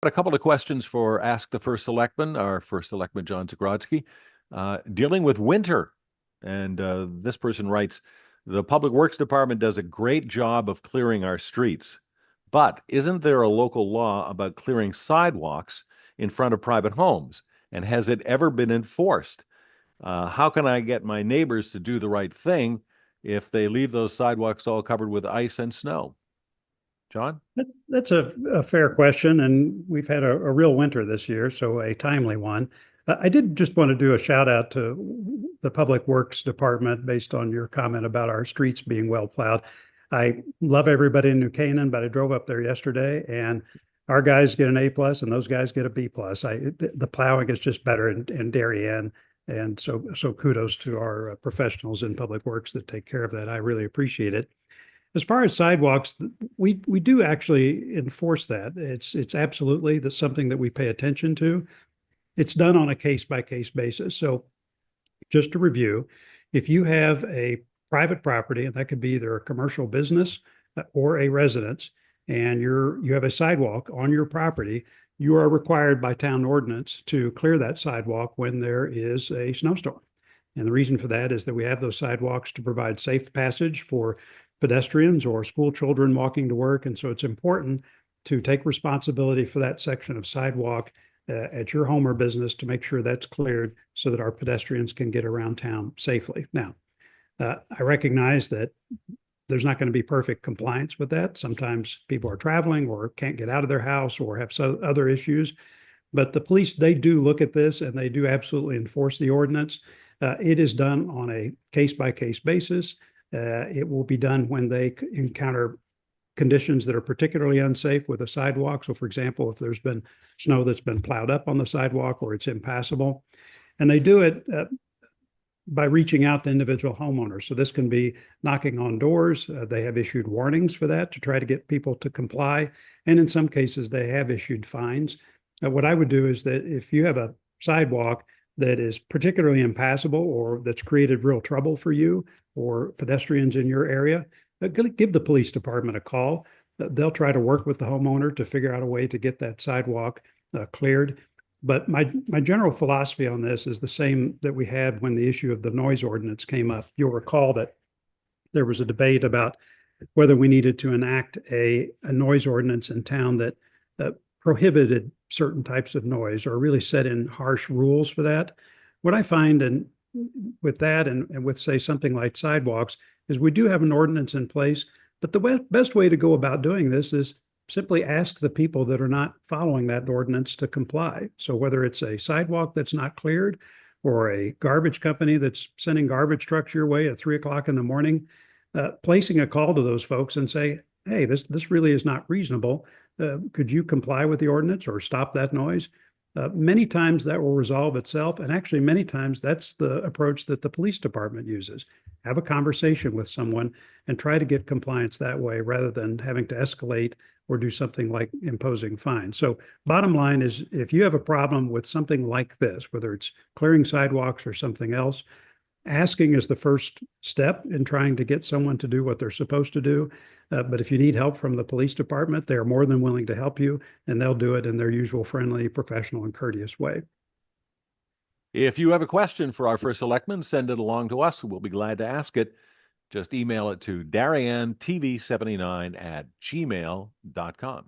A couple of questions for Ask the First Selectman, our First Selectman, John Zagrodzky, dealing with winter. And this person writes, the Public Works Department does a great job of clearing our streets, but isn't there a local law about clearing sidewalks in front of private homes? And has it ever been enforced? How can I get my neighbors to do the right thing if they leave those sidewalks all covered with ice and snow? John? That's a fair question, and we've had a real winter this year, so a timely one. I did just want to do a shout out to the Public Works Department based on your comment about our streets being well plowed. I love everybody in New Canaan, but I drove up there yesterday, and our guys get an A plus, and those guys get a B plus. The plowing is just better in Darien, and so kudos to our professionals in Public Works that take care of that. I really appreciate it. As far as sidewalks, we do actually enforce that. It's absolutely that's something that we pay attention to. It's done on a case by case basis. So just to review, if you have a private property, and that could be either a commercial business or a residence, and you have a sidewalk on your property, you are required by town ordinance to clear that sidewalk when there is a snowstorm. And the reason for that is that we have those sidewalks to provide safe passage for pedestrians or school children walking to work. And so it's important to take responsibility for that section of sidewalk at your home or business to make sure that's cleared so that our pedestrians can get around town safely. Now, I recognize that there's not going to be perfect compliance with that. Sometimes people are traveling or can't get out of their house or have other issues. But the police, they do look at this and they do absolutely enforce the ordinance. It is done on a case-by-case basis. It will be done when they encounter conditions that are particularly unsafe with a sidewalk. So, for example, if there's been snow that's been plowed up on the sidewalk or it's impassable. And they do it by reaching out to individual homeowners. So this can be knocking on doors. They have issued warnings for that to try to get people to comply. And in some cases, they have issued fines. What I would do is that if you have a sidewalk that is particularly impassable or that's created real trouble for you or pedestrians in your area, give the police department a call. They'll try to work with the homeowner to figure out a way to get that sidewalk cleared. But my general philosophy on this is the same that we had when the issue of the noise ordinance came up. You'll recall that there was a debate about whether we needed to enact a noise ordinance in town that prohibited certain types of noise or really set in harsh rules for that. What I find with that and with, say, something like sidewalks is we do have an ordinance in place, but the best way to go about doing this is simply ask the people that are not following that ordinance to comply. So whether it's a sidewalk that's not cleared or a garbage company that's sending garbage trucks your way at 3 o'clock in the morning, placing a call to those folks and say, hey, this really is not reasonable. Could you comply with the ordinance or stop that noise? Many times that will resolve itself. And actually, many times that's the approach that the police department uses. Have a conversation with someone and try to get compliance that way rather than having to escalate or do something like imposing fines. So bottom line is, if you have a problem with something like this, whether it's clearing sidewalks or something else, asking is the first step in trying to get someone to do what they're supposed to do. But if you need help from the police department, they're more than willing to help you, and they'll do it in their usual friendly, professional, and courteous way. If you have a question for our first selectman, send it along to us. We'll be glad to ask it. Just email it to DarianTV79 at gmail.com.